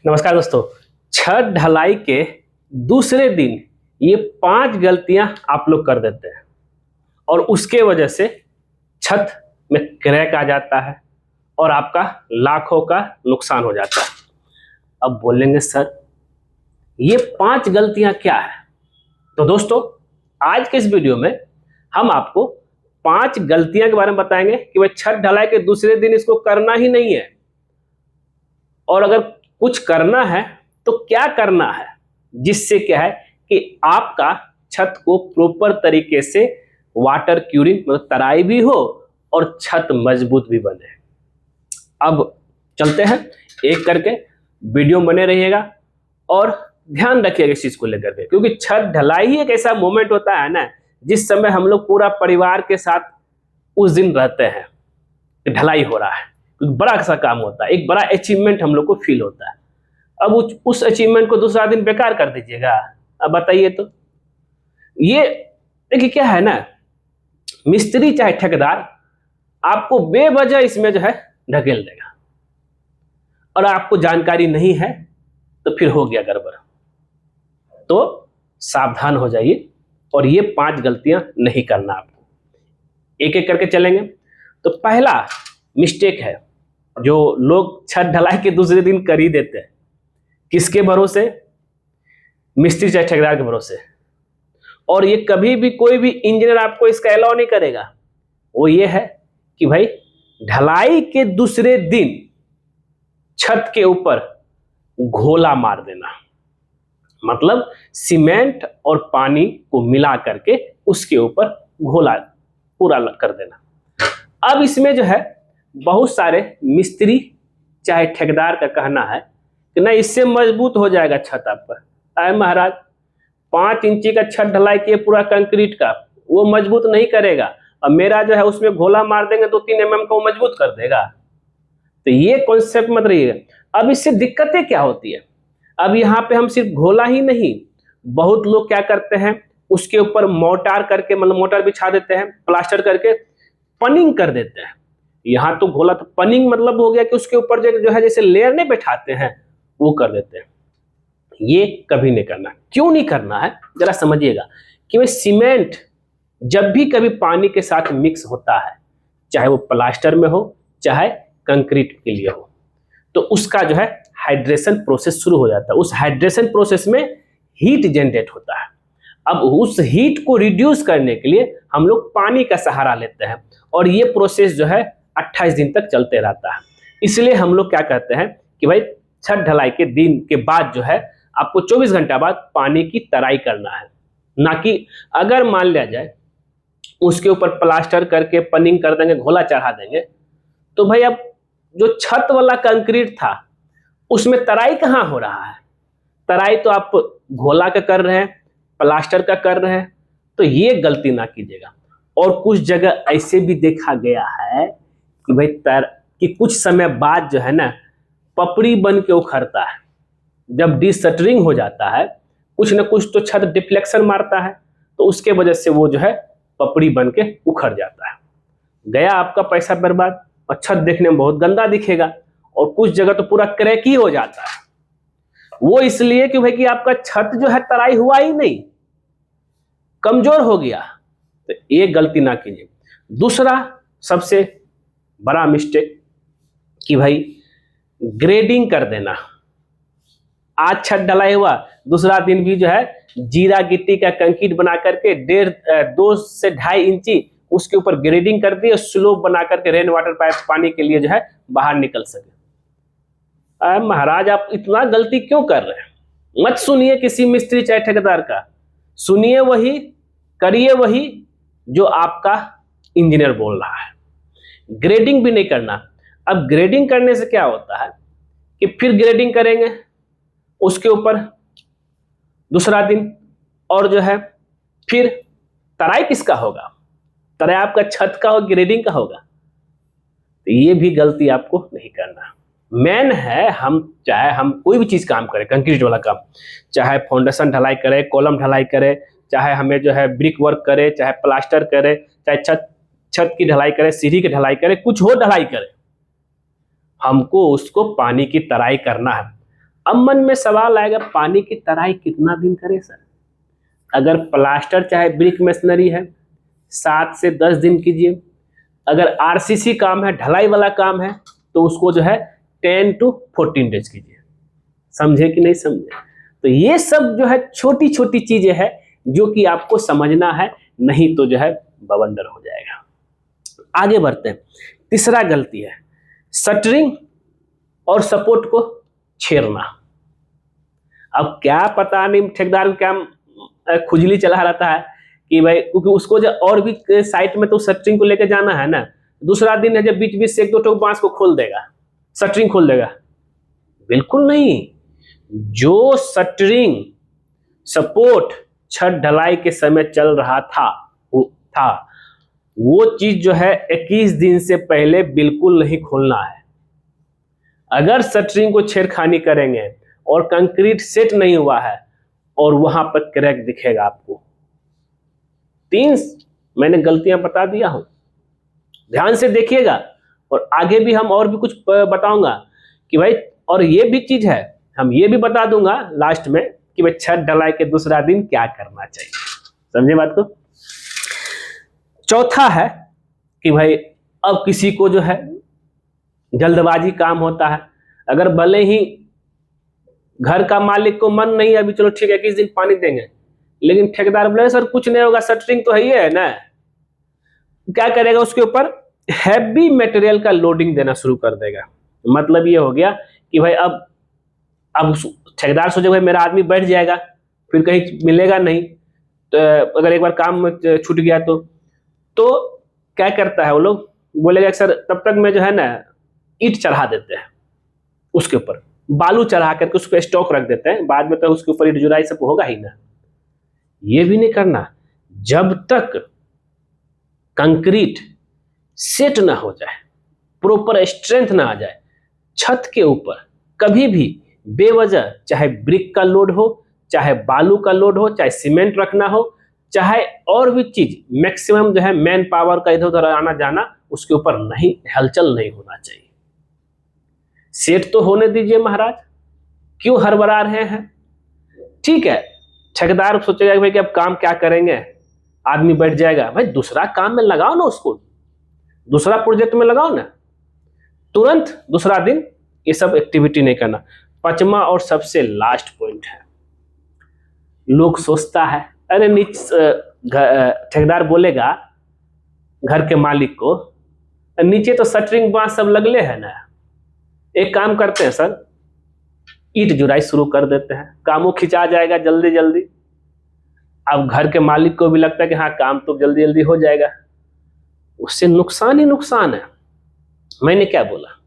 नमस्कार दोस्तों। छत ढलाई के दूसरे दिन ये 5 गलतियां आप लोग कर देते हैं और उसके वजह से छत में क्रैक आ जाता है और आपका लाखों का नुकसान हो जाता है। अब बोलेंगे सर ये 5 गलतियां क्या है? तो दोस्तों आज के इस वीडियो में हम आपको 5 गलतियां के बारे में बताएंगे कि भाई छत ढलाई के दूसरे दिन इसको करना ही नहीं है, और अगर कुछ करना है तो क्या करना है जिससे क्या है कि आपका छत को प्रॉपर तरीके से वाटर क्यूरिंग मतलब तराई भी हो और छत मजबूत भी बने। अब चलते हैं एक करके, वीडियो बने रहिएगा और ध्यान रखिएगा इस चीज को लेकर के, क्योंकि छत ढलाई ही एक ऐसा मोमेंट होता है ना जिस समय हम लोग पूरा परिवार के साथ उस दिन रहते हैं, ढलाई हो रहा है, बड़ा सा काम होता है, एक बड़ा अचीवमेंट हम लोग को फील होता है। अब उस अचीवमेंट को दूसरा दिन बेकार कर दीजिएगा? अब बताइए तो। ये देखिए क्या है ना, मिस्त्री चाहे ठेकेदार आपको बेवजह इसमें जो है ढकेल देगा और आपको जानकारी नहीं है तो फिर हो गया गड़बड़। तो सावधान हो जाइए और ये 5 गलतियां नहीं करना आपको। एक एक करके चलेंगे। तो पहला मिस्टेक है जो लोग छत ढलाई के दूसरे दिन कर ही देते हैं। किसके भरोसे? मिस्त्री चाहे ठेकेदार के भरोसे। और ये कभी भी कोई भी इंजीनियर आपको इसका अलाउ नहीं करेगा। वो ये है कि भाई ढलाई के दूसरे दिन छत के ऊपर घोला मार देना, मतलब सीमेंट और पानी को मिला करके उसके ऊपर घोला पूरा कर देना। अब इसमें जो है बहुत सारे मिस्त्री चाहे ठेकेदार का कहना है कि नहीं इससे मजबूत हो जाएगा छत आपका। अरे महाराज 5 इंची का छत ढलाई किए पूरा कंक्रीट का, वो मजबूत नहीं करेगा, और मेरा जो है उसमें घोला मार देंगे तो 3 mm का वो मजबूत कर देगा। तो ये कॉन्सेप्ट मत रहिएगा। अब इससे दिक्कतें क्या होती है? अब यहाँ पे हम सिर्फ घोला ही नहीं, बहुत लोग क्या करते हैं उसके ऊपर मोटार करके, मतलब मोटार बिछा देते हैं, प्लास्टर करके पनिंग कर देते हैं। यहाँ तो घोला, तो पनिंग मतलब हो गया कि उसके ऊपर जो है जैसे लेयर नहीं बैठाते हैं वो कर देते हैं। ये कभी नहीं करना। क्यों नहीं करना है जरा समझिएगा कि भाई सीमेंट जब भी कभी पानी के साथ मिक्स होता है, चाहे वो प्लास्टर में हो चाहे कंक्रीट के लिए हो, तो उसका जो है हाइड्रेशन प्रोसेस शुरू हो जाता है। उस हाइड्रेशन प्रोसेस में हीट जनरेट होता है। अब उस हीट को रिड्यूस करने के लिए हम लोग पानी का सहारा लेते हैं और ये प्रोसेस जो है 28 दिन तक चलते रहता है। इसलिए हम लोग क्या कहते हैं कि भाई छत ढलाई के दिन के बाद जो है आपको 24 घंटा बाद पानी की तराई करना है, ना कि अगर मान लिया जाए उसके ऊपर प्लास्टर करके पनिंग कर देंगे, घोला चढ़ा देंगे, तो भाई अब जो छत वाला कंक्रीट था उसमें तराई कहाँ हो रहा है? तराई तो आप घोला का कर रहे हैं, प्लास्टर का कर रहे हैं, तो ये गलती ना कीजिएगा। और कुछ जगह ऐसे भी देखा गया है कि भाई कि कुछ समय बाद जो है ना पपड़ी बन के उखड़ता है। जब डिशटरिंग हो जाता है, कुछ ना कुछ तो छत डिफ्लेक्शन मारता है, तो उसके वजह से वो जो है पपड़ी बन के उखड़ जाता है। गया आपका पैसा बर्बाद और छत देखने में बहुत गंदा दिखेगा। और कुछ जगह तो पूरा क्रैक ही हो जाता है, वो इसलिए कि भाई कि आपका छत जो है तराई हुआ ही नहीं, कमजोर हो गया। तो ये गलती ना कीजिए। दूसरा सबसे बड़ा मिस्टेक कि भाई ग्रेडिंग कर देना। आज छत ढलाई हुआ, दूसरा दिन भी जो है जीरा गिट्टी का कंक्रीट बना करके 2 से 2.5 इंची उसके ऊपर ग्रेडिंग कर दी और स्लोप बना करके रेन वाटर पाइप पानी के लिए जो है बाहर निकल सके। महाराज आप इतना गलती क्यों कर रहे हैं? मत सुनिए किसी मिस्त्री चाहे ठेकेदार का, सुनिए वही, करिए वही जो आपका इंजीनियर बोल रहा है। ग्रेडिंग भी नहीं करना। अब ग्रेडिंग करने से क्या होता है कि फिर ग्रेडिंग करेंगे उसके ऊपर दूसरा दिन, और जो है फिर तराई किसका होगा? तराई आपका छत का होगा, ग्रेडिंग का होगा। तो ये भी गलती आपको नहीं करना। मेन है चाहे हम कोई भी चीज काम करें, कंक्रीट वाला काम, चाहे फाउंडेशन ढलाई करे, कॉलम ढलाई करे, चाहे हमें जो है ब्रिक वर्क करे, चाहे प्लास्टर करे, चाहे छत की ढलाई करे, सीढ़ी की ढलाई करे, कुछ हो ढलाई करे, हमको उसको पानी की तराई करना है। अब मन में सवाल आएगा, पानी की तराई कितना दिन करे सर? अगर प्लास्टर चाहे ब्रिक मेसनरी है 7 से 10 दिन कीजिए। अगर आरसीसी काम है, ढलाई वाला काम है, तो उसको जो है 10 to 14 डेज कीजिए। समझे कि नहीं समझे? तो ये सब जो है छोटी छोटी चीजें हैं जो कि आपको समझना है, नहीं तो जो है बवंडर हो जाएगा। आगे बढ़ते हैं। तीसरा गलती है शटरिंग और सपोर्ट को छेड़ना। अब क्या पता नहीं ठेकेदार को क्या खुजली चला रहता है कि भाई, क्योंकि उसको जो और भी साइट में तो शटरिंग को लेकर जाना है ना। दूसरा दिन है जब बीच बीच से एक दो ठोक बांस को खोल देगा, शटरिंग खोल देगा। बिल्कुल नहीं। जो शटरिंग सपोर्ट छत ढलाई के समय चल रहा था वो चीज जो है 21 दिन से पहले बिल्कुल नहीं खोलना है। अगर शटरिंग को छेड़खानी करेंगे और कंक्रीट सेट नहीं हुआ है और वहां पर क्रैक दिखेगा आपको। 3 मैंने गलतियां बता दिया हूं, ध्यान से देखिएगा। और आगे भी हम और भी कुछ बताऊंगा कि भाई, और ये भी चीज है, हम ये भी बता दूंगा लास्ट में कि भाई छत ढलाई के दूसरा दिन क्या करना चाहिए। समझे बात को? चौथा है कि भाई अब किसी को जो है जल्दबाजी काम होता है। अगर भले ही घर का मालिक को मन नहीं है अभी चलो ठीक है 21 दिन पानी देंगे, लेकिन ठेकेदार बोले सर कुछ नहीं होगा, शटरिंग तो है ना, क्या करेगा उसके ऊपर हैवी मटेरियल का लोडिंग देना शुरू कर देगा। मतलब ये हो गया कि भाई अब ठेकेदार सोचे भाई मेरा आदमी बैठ जाएगा, फिर कहीं मिलेगा नहीं, तो अगर एक बार काम छूट गया तो क्या करता है वो लोग, बोलेगा सर तब तक मैं जो है ना ईंट चढ़ा देते हैं, उसके ऊपर बालू चढ़ा करके उसको स्टॉक रख देते हैं, बाद में तो उसके ऊपर ईंट जुराई सब होगा ही ना। ये भी नहीं करना। जब तक कंक्रीट सेट ना हो जाए, प्रॉपर स्ट्रेंथ ना आ जाए, छत के ऊपर कभी भी बेवजह चाहे ब्रिक का लोड हो, चाहे बालू का लोड हो, चाहे सीमेंट रखना हो, चाहे और भी चीज, मैक्सिमम जो है मैन पावर का इधर उधर आना जाना, उसके ऊपर नहीं हलचल नहीं होना चाहिए। सेट तो होने दीजिए महाराज, क्यों हड़बड़ा रहे हैं? ठीक है, ठेकेदार सोचेगा कि भाई कि अब काम क्या करेंगे, आदमी बैठ जाएगा। भाई दूसरा काम में लगाओ ना, उसको दूसरा प्रोजेक्ट में लगाओ ना, तुरंत दूसरा दिन ये सब एक्टिविटी नहीं करना। 5वां और सबसे लास्ट पॉइंट है, लोग सोचता है अरे ठेकेदार बोलेगा घर के मालिक को, नीचे तो शटरिंग बांस सब लगले है ना, एक काम करते हैं सर ईंट जुराई शुरू कर देते हैं, कामों खिंचा जाएगा जल्दी जल्दी। अब घर के मालिक को भी लगता है कि हाँ काम तो जल्दी जल्दी हो जाएगा, उससे नुकसान ही नुकसान है। मैंने क्या बोला,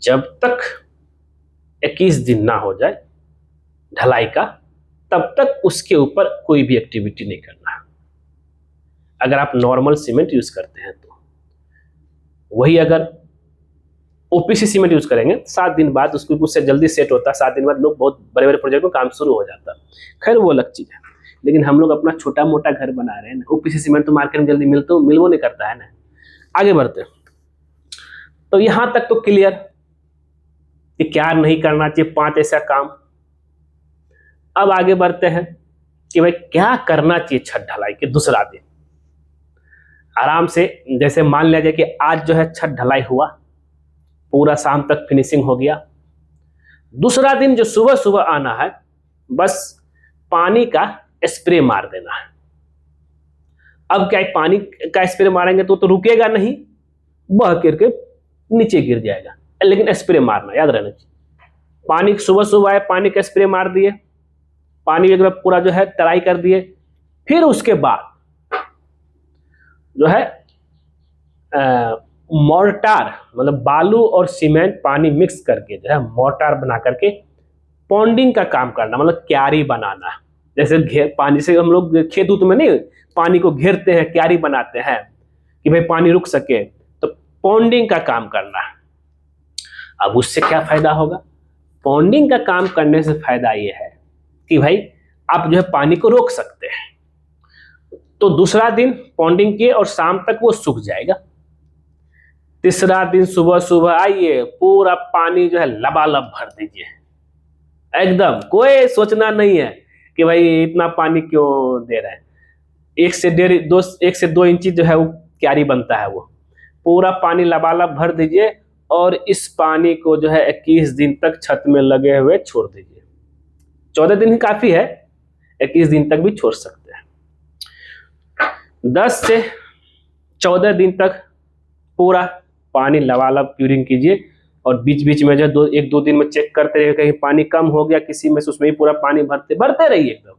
जब तक 21 दिन ना हो जाए ढलाई का, तब तक उसके ऊपर कोई भी एक्टिविटी नहीं करना। अगर आप नॉर्मल सीमेंट यूज करते हैं तो वही, अगर ओपीसी सीमेंट यूज करेंगे 7 दिन बाद उससे जल्दी सेट होता है, 7 दिन बाद लोग बहुत बड़े बड़े प्रोजेक्ट में काम शुरू हो जाता है। खैर वो अलग चीज है, लेकिन हम लोग अपना छोटा मोटा घर बना रहे हैं ना, ओपीसी सीमेंट तो मार्केट में जल्दी मिलवो नहीं करता है ना। आगे बढ़ते हैं। तो यहां तक तो क्लियर कि क्या नहीं करना चाहिए, 5 ऐसा काम। अब आगे बढ़ते हैं कि भाई क्या करना चाहिए छत ढलाई के दूसरा दिन। आराम से, जैसे मान लिया जाए कि आज जो है छत ढलाई हुआ, पूरा शाम तक फिनिशिंग हो गया, दूसरा दिन जो सुबह सुबह आना है, बस पानी का स्प्रे मार देना है। अब क्या पानी का स्प्रे मारेंगे तो रुकेगा नहीं, बह करके नीचे गिर जाएगा, लेकिन स्प्रे मारना याद रहना चाहिए। पानी सुबह सुबह आए, पानी का स्प्रे मार दिए, पानी एक पूरा जो है तराई कर दिए, फिर उसके बाद जो है मोर्टार, मतलब बालू और सीमेंट पानी मिक्स करके जो है मोर्टार बना करके पॉन्डिंग का काम करना, मतलब क्यारी बनाना। जैसे पानी से हम लोग खेत उत में नहीं पानी को घेरते हैं, क्यारी बनाते हैं कि भाई पानी रुक सके, तो पॉन्डिंग का काम करना। अब उससे क्या फायदा होगा? पॉन्डिंग का काम करने से फायदा ये है कि भाई आप जो है पानी को रोक सकते हैं। तो दूसरा दिन पॉन्डिंग किए और शाम तक वो सूख जाएगा। तीसरा दिन सुबह सुबह आइए, पूरा पानी जो है लबालब भर दीजिए, एकदम कोई सोचना नहीं है कि भाई इतना पानी क्यों दे रहे हैं। 1 से 2 इंची जो है वो क्यारी बनता है, वो पूरा पानी लबालब भर दीजिए और इस पानी को जो है 21 दिन तक छत में लगे हुए छोड़ दीजिए। 14 दिन ही काफी है, 21 दिन तक भी छोड़ सकते हैं। 10 से 14 दिन तक पूरा पानी लबालब क्यूरिंग कीजिए और बीच बीच में जो 1-2 दिन में चेक करते रहिए, कहीं पानी कम हो गया किसी में से उसमें ही पूरा पानी भरते रहिए एकदम।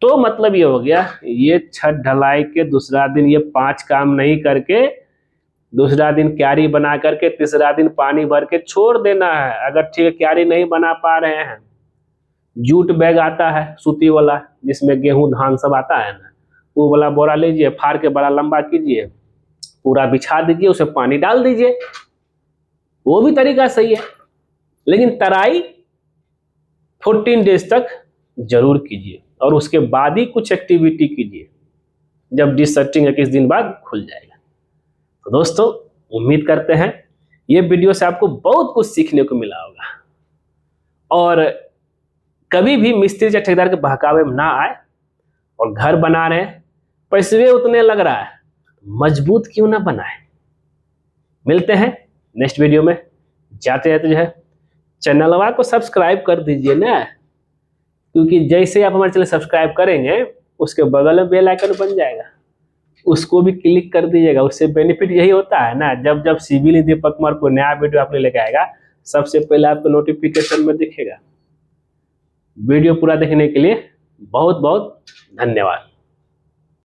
तो मतलब ये हो गया, ये छत ढलाई के दूसरा दिन ये 5 काम नहीं करके दूसरा दिन क्यारी बना करके तीसरा दिन पानी भर के छोड़ देना है। अगर ठीक है क्यारी नहीं बना पा रहे हैं, जूट बैग आता है सूती वाला जिसमें गेहूं धान सब आता है ना, वो वाला बोरा लीजिए, फाड़ के बड़ा लंबा कीजिए, पूरा बिछा दीजिए, उसमें पानी डाल दीजिए, वो भी तरीका सही है। लेकिन तराई 14 डेज तक जरूर कीजिए और उसके बाद ही कुछ एक्टिविटी कीजिए, जब डिसर्टिंग 21 दिन बाद खुल जाएगा। तो दोस्तों उम्मीद करते हैं ये वीडियो से आपको बहुत कुछ सीखने को मिला होगा और कभी भी मिस्त्री या ठेकेदार के बहकावे में ना आए। और घर बना रहे हैं, पैसे उतने लग रहा है, मजबूत क्यों ना बनाए। मिलते हैं नेक्स्ट वीडियो में। जाते हैं तो जो है चैनलवा को सब्सक्राइब कर दीजिए ना, क्योंकि जैसे आप हमारे चैनल सब्सक्राइब करेंगे उसके बगल में बेल आइकन बन जाएगा, उसको भी क्लिक कर दीजिएगा। उससे बेनिफिट यही होता है ना, जब जब सिविल दीपक कुमार को नया वीडियो आपने लेके आएगा सबसे पहले आपको नोटिफिकेशन में दिखेगा। वीडियो पूरा देखने के लिए बहुत बहुत धन्यवाद।